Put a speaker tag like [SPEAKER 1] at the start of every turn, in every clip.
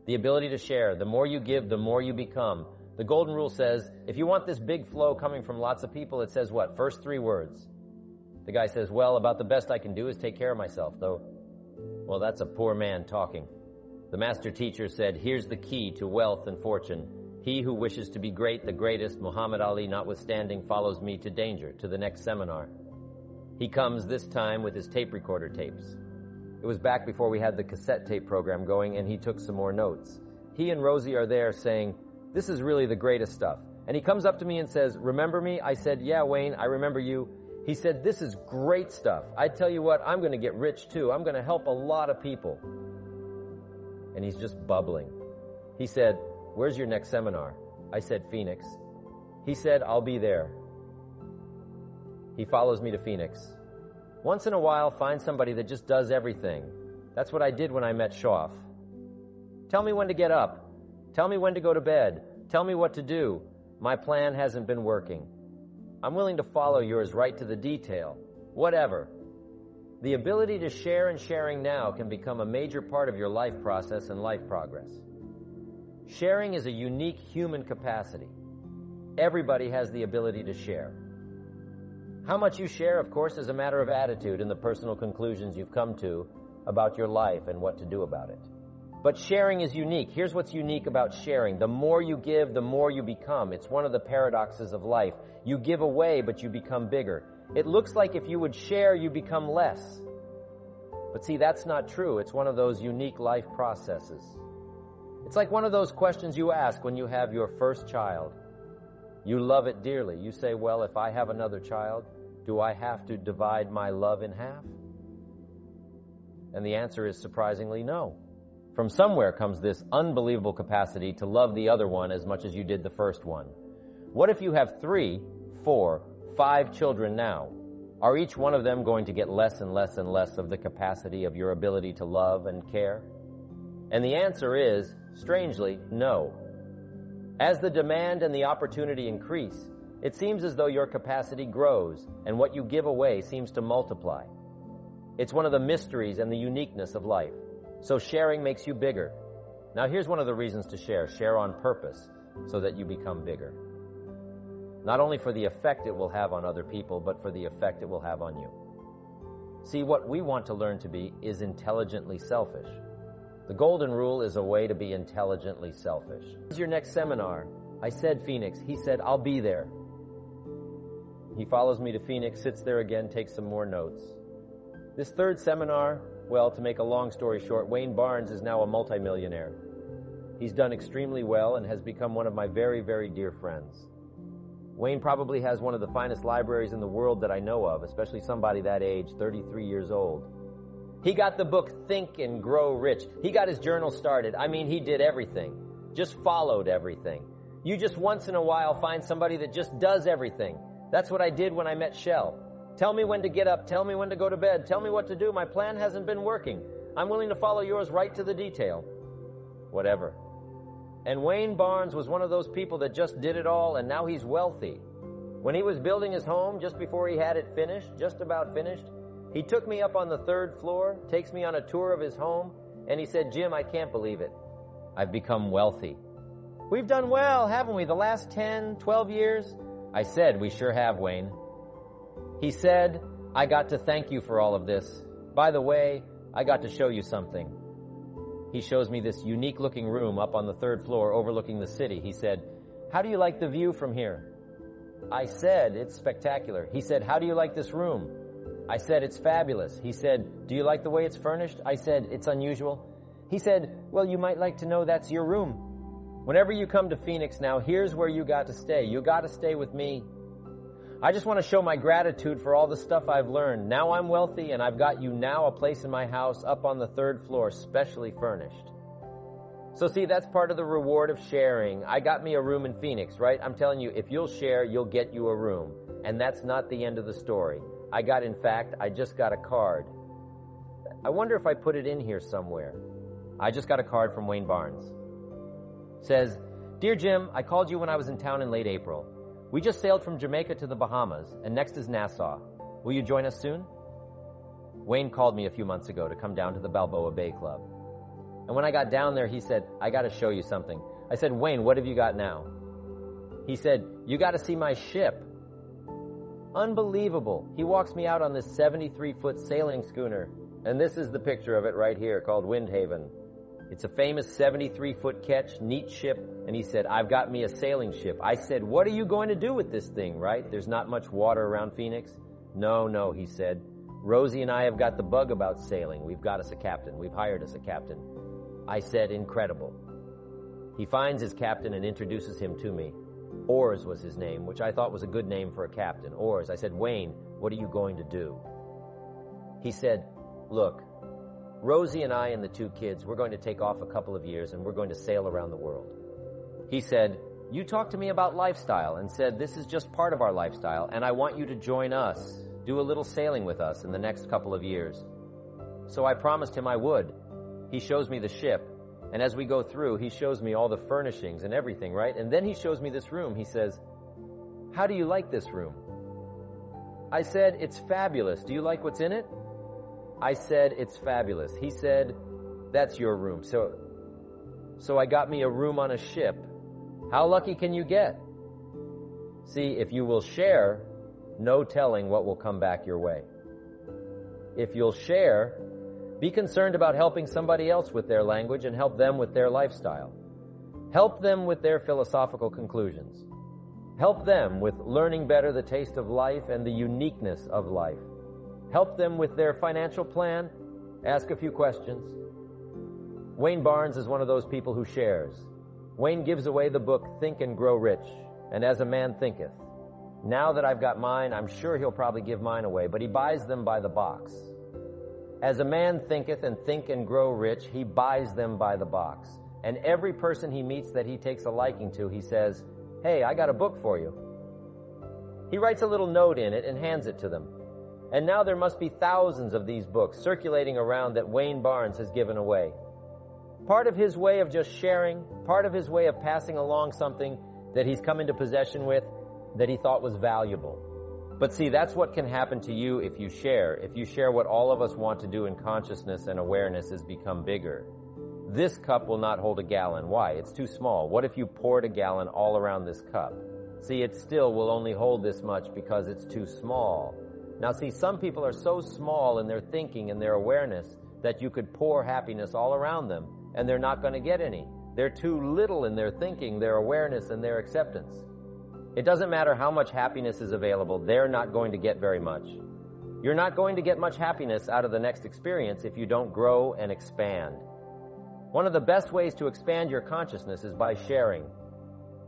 [SPEAKER 1] The ability to share. The more you give, the more you become. The golden rule says, if you want this big flow coming from lots of people, it says what? First 3 words. The guy says, well, about the best I can do is take care of myself, though. Well, that's a poor man talking. The master teacher said, here's the key to wealth and fortune. He who wishes to be great, the greatest, Muhammad Ali notwithstanding, follows me to danger, to the next seminar. He comes this time with his tape recorder tapes. It was back before we had the cassette tape program going, and he took some more notes. He and Rosie are there saying, this is really the greatest stuff. And he comes up to me and says, remember me? I said, yeah, Wayne, I remember you. He said, this is great stuff. I tell you what, I'm going to get rich too. I'm going to help a lot of people. And he's just bubbling. He said, where's your next seminar? I said, Phoenix. He said, I'll be there. He follows me to Phoenix. Once in a while, find somebody that just does everything. That's what I did when I met Shoff. Tell me when to get up. Tell me when to go to bed. Tell me what to do. My plan hasn't been working. I'm willing to follow yours right to the detail. Whatever. The ability to share and sharing now can become a major part of your life process and life progress. Sharing is a unique human capacity. Everybody has the ability to share. How much you share, of course, is a matter of attitude and the personal conclusions you've come to about your life and what to do about it. But sharing is unique. Here's what's unique about sharing. The more you give, the more you become. It's one of the paradoxes of life. You give away, but you become bigger. It looks like if you would share, you become less. But see, that's not true. It's one of those unique life processes. It's like one of those questions you ask when you have your first child. You love it dearly. You say, well, if I have another child, do I have to divide my love in half? And the answer is surprisingly no. From somewhere comes this unbelievable capacity to love the other one as much as you did the first one. What if you have 3, 4, 5 children now? Are each one of them going to get less and less and less of the capacity of your ability to love and care? And the answer is, strangely, no. As the demand and the opportunity increase, it seems as though your capacity grows and what you give away seems to multiply. It's one of the mysteries and the uniqueness of life. So sharing makes you bigger. Now here's one of the reasons to share. Share on purpose so that you become bigger. Not only for the effect it will have on other people, but for the effect it will have on you. See, what we want to learn to be is intelligently selfish. The golden rule is a way to be intelligently selfish. When's your next seminar? I said Phoenix. He said, I'll be there. He follows me to Phoenix, sits there again, takes some more notes. This third seminar, well, to make a long story short, Wayne Barnes is now a multimillionaire. He's done extremely well and has become one of my very, very dear friends. Wayne probably has one of the finest libraries in the world that I know of, especially somebody that age, 33 years old. He got the book Think and Grow Rich. He got his journal started. I mean, he did everything. Just followed everything. You just once in a while find somebody that just does everything. That's what I did when I met Shell. Tell me when to get up. Tell me when to go to bed. Tell me what to do. My plan hasn't been working. I'm willing to follow yours right to the detail. Whatever. And Wayne Barnes was one of those people that just did it all, and now he's wealthy. When he was building his home, just before he had it finished, just about finished, he took me up on the 3rd floor, takes me on a tour of his home, and he said, Jim, I can't believe it. I've become wealthy. We've done well, haven't we, the last 10, 12 years? I said, we sure have, Wayne. He said, I got to thank you for all of this. By the way, I got to show you something. He shows me this unique-looking room up on the 3rd floor overlooking the city. He said, how do you like the view from here? I said, it's spectacular. He said, how do you like this room? I said, it's fabulous. He said, do you like the way it's furnished? I said, it's unusual. He said, well, you might like to know that's your room. Whenever you come to Phoenix now, here's where you got to stay. You got to stay with me. I just want to show my gratitude for all the stuff I've learned. Now I'm wealthy, and I've got you now a place in my house up on the 3rd floor, specially furnished. So see, that's part of the reward of sharing. I got me a room in Phoenix, right? I'm telling you, if you'll share, you'll get you a room. And that's not the end of the story. I just got a card. I wonder if I put it in here somewhere. I just got a card from Wayne Barnes. Says, Dear Jim, I called you when I was in town in late April. We just sailed from Jamaica to the Bahamas, and next is Nassau. Will you join us soon? Wayne called me a few months ago to come down to the Balboa Bay Club. And when I got down there, he said, I got to show you something. I said, Wayne, what have you got now? He said, you got to see my ship. Unbelievable. He walks me out on this 73-foot sailing schooner. And this is the picture of it right here, called Windhaven. It's a famous 73-foot catch, neat ship. And he said, I've got me a sailing ship. I said, what are you going to do with this thing, right? There's not much water around Phoenix. No, he said. Rosie and I have got the bug about sailing. We've got us a captain. We've hired us a captain. I said, incredible. He finds his captain and introduces him to me. Oars was his name, which I thought was a good name for a captain. Oars. I said, Wayne, what are you going to do? He said, look, Rosie and I and the 2 kids, we're going to take off a couple of years and we're going to sail around the world. He said, you talked to me about lifestyle and said, this is just part of our lifestyle and I want you to join us, do a little sailing with us in the next couple of years. So I promised him I would. He shows me the ship. And as we go through, he shows me all the furnishings and everything, right? And then he shows me this room. He says, how do you like this room? I said, it's fabulous. Do you like what's in it? I said, it's fabulous. He said, that's your room. So I got me a room on a ship. How lucky can you get? See, if you will share, no telling what will come back your way. If you'll share, be concerned about helping somebody else with their language and help them with their lifestyle. Help them with their philosophical conclusions. Help them with learning better the taste of life and the uniqueness of life. Help them with their financial plan. Ask a few questions. Wayne Barnes is one of those people who shares. Wayne gives away the book Think and Grow Rich, and As a Man Thinketh. Now that I've got mine, I'm sure he'll probably give mine away, but he buys them by the box. As a man thinketh and think and grow rich, he buys them by the box. And every person he meets that he takes a liking to, he says, hey, I got a book for you. He writes a little note in it and hands it to them. And now there must be thousands of these books circulating around that Wayne Barnes has given away. Part of his way of just sharing, part of his way of passing along something that he's come into possession with that he thought was valuable. But see, that's what can happen to you if you share. If you share what all of us want to do in consciousness and awareness is become bigger. This cup will not hold a gallon. Why? It's too small. What if you poured a gallon all around this cup? See, it still will only hold this much because it's too small. Now see, some people are so small in their thinking and their awareness that you could pour happiness all around them and they're not going to get any. They're too little in their thinking, their awareness, and their acceptance. It doesn't matter how much happiness is available, they're not going to get very much. You're not going to get much happiness out of the next experience if you don't grow and expand. One of the best ways to expand your consciousness is by sharing.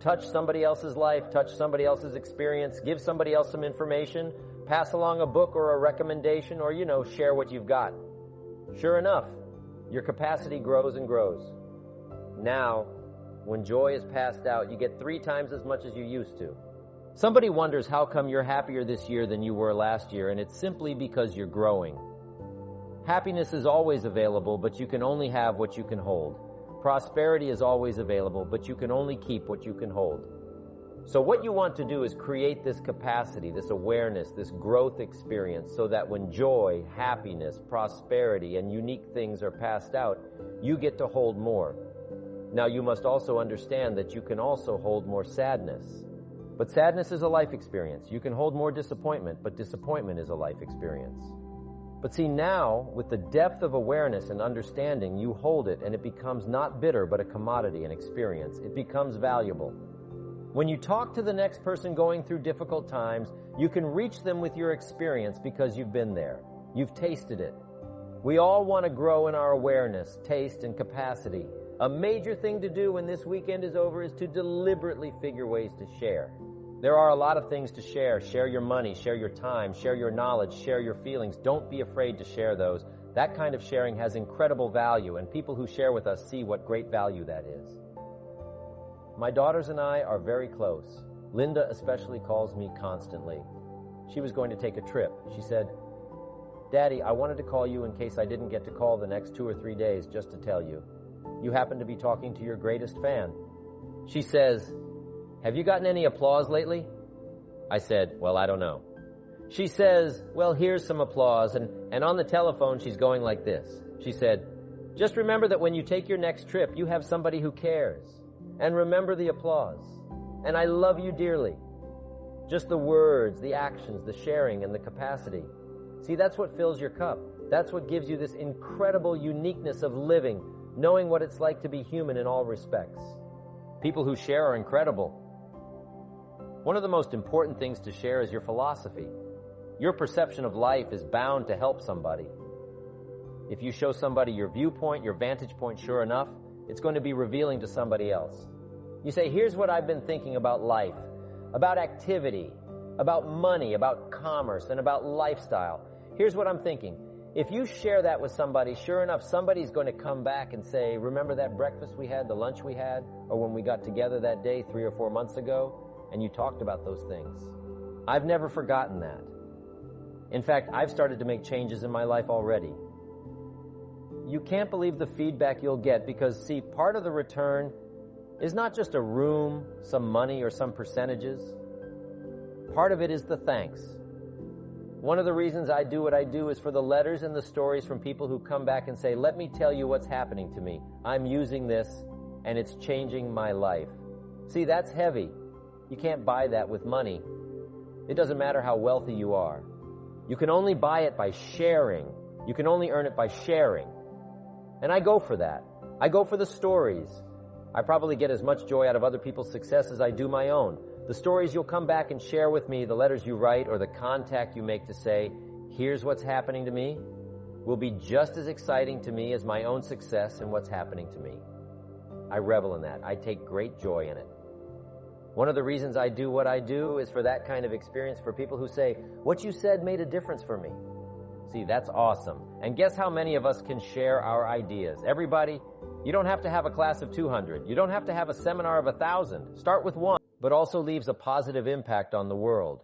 [SPEAKER 1] Touch somebody else's life, touch somebody else's experience, give somebody else some information, pass along a book or a recommendation, or, share what you've got. Sure enough, your capacity grows and grows. Now, when joy is passed out, you get 3 times as much as you used to. Somebody wonders how come you're happier this year than you were last year, and it's simply because you're growing. Happiness is always available, but you can only have what you can hold. Prosperity is always available, but you can only keep what you can hold. So what you want to do is create this capacity, this awareness, this growth experience, so that when joy, happiness, prosperity, and unique things are passed out, you get to hold more. Now, you must also understand that you can also hold more sadness. But sadness is a life experience. You can hold more disappointment, but disappointment is a life experience. But see, now, with the depth of awareness and understanding, you hold it, and it becomes not bitter, but a commodity, an experience. It becomes valuable. When you talk to the next person going through difficult times, you can reach them with your experience because you've been there. You've tasted it. We all want to grow in our awareness, taste, and capacity. A major thing to do when this weekend is over is to deliberately figure ways to share. There are a lot of things to share. Share your money, share your time, share your knowledge, share your feelings. Don't be afraid to share those. That kind of sharing has incredible value, and people who share with us see what great value that is. My daughters and I are very close. Linda especially calls me constantly. She was going to take a trip. She said, Daddy, I wanted to call you in case I didn't get to call the next 2 or 3 days just to tell you. You happen to be talking to your greatest fan. She says, have you gotten any applause lately? I said, well, I don't know. She says, well, here's some applause. And on the telephone, she's going like this. She said, Just remember that when you take your next trip, you have somebody who cares. And remember the applause. And I love you dearly. Just the words, the actions, the sharing, and the capacity. See, that's what fills your cup. That's what gives you this incredible uniqueness of living, knowing what it's like to be human in all respects. People who share are incredible. One of the most important things to share is your philosophy. Your perception of life is bound to help somebody. If you show somebody your viewpoint, your vantage point, sure enough, it's going to be revealing to somebody else. You say, here's what I've been thinking about life, about activity, about money, about commerce, and about lifestyle. Here's what I'm thinking. If you share that with somebody, sure enough, somebody's going to come back and say, remember that breakfast we had, the lunch we had, or when we got together that day 3 or 4 months ago, and you talked about those things. I've never forgotten that. In fact, I've started to make changes in my life already. You can't believe the feedback you'll get because, see, part of the return is not just a room, some money, or some percentages. Part of it is the thanks. One of the reasons I do what I do is for the letters and the stories from people who come back and say, let me tell you what's happening to me. I'm using this, and it's changing my life. See, that's heavy. You can't buy that with money. It doesn't matter how wealthy you are. You can only buy it by sharing. You can only earn it by sharing. And I go for that. I go for the stories. I probably get as much joy out of other people's success as I do my own. The stories you'll come back and share with me, the letters you write, or the contact you make to say, here's what's happening to me, will be just as exciting to me as my own success and what's happening to me. I revel in that. I take great joy in it. One of the reasons I do what I do is for that kind of experience, for people who say, what you said made a difference for me. See, that's awesome. And guess how many of us can share our ideas? Everybody, you don't have to have a class of 200. You don't have to have a seminar of 1,000. Start with one, but also leaves a positive impact on the world.